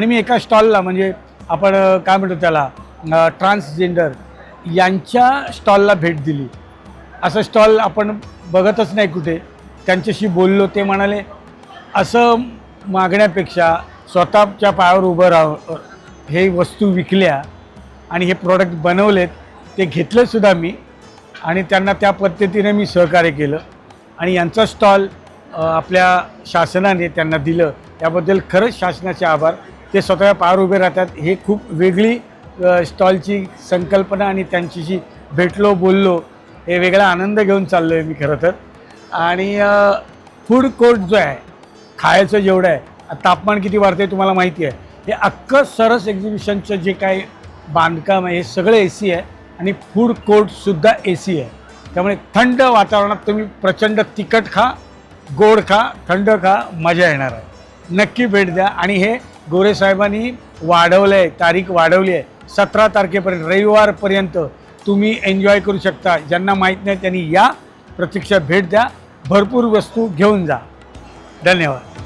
आणि मी एका स्टॉलला म्हणजे आपण काय म्हणतो त्याला ट्रान्सजेंडर यांच्या स्टॉलला भेट दिली. असं स्टॉल आपण बघतच नाही कुठे. त्यांच्याशी बोललो. ते म्हणाले असं मागण्यापेक्षा स्वतःच्या पायावर उभं राहावं, हे वस्तू विकल्या आणि हे प्रॉडक्ट बनवलेत, ते घेतलेसुद्धा मी आणि त्यांना त्या पद्धतीने मी सहकार्य केलं आणि यांचा स्टॉल आपल्या शासनाने त्यांना दिलं. त्याबद्दल खरंच शासनाचे आभार. ते स्वतःच्या पायावर उभे राहतात. हे खूप वेगळी स्टॉलची संकल्पना आणि त्यांच्याशी भेटलो, बोललो, हे वेगळा आनंद घेऊन चाललो आहे मी खरं तर. आणि फूड कोर्ट जो आहे, खायचं जेवढं आहे, तापमान किती वाढतं आहे तुम्हाला माहिती आहे. हे अख्खं सरस एक्झिबिशनचं जे काही बांधकाम आहे हे सगळं AC आहे आणि फूड कोर्टसुद्धा AC आहे. त्यामुळे थंड वातावरणात तुम्ही प्रचंड तिखट खा, गोड खा, थंड खा, मजा येणार आहे. नक्की भेट द्या. आणि हे गोरे साहेबांनी वाढवलं आहे, तारीख वाढवली आहे 17 तारखेपर्यंत, रविवारपर्यंत तुम्ही एन्जॉय करू शकता. ज्यांना माहीत नाही त्यांनी या, प्रत्यक्षात भेट द्या, भरपूर वस्तू घेऊन जा. धन्यवाद.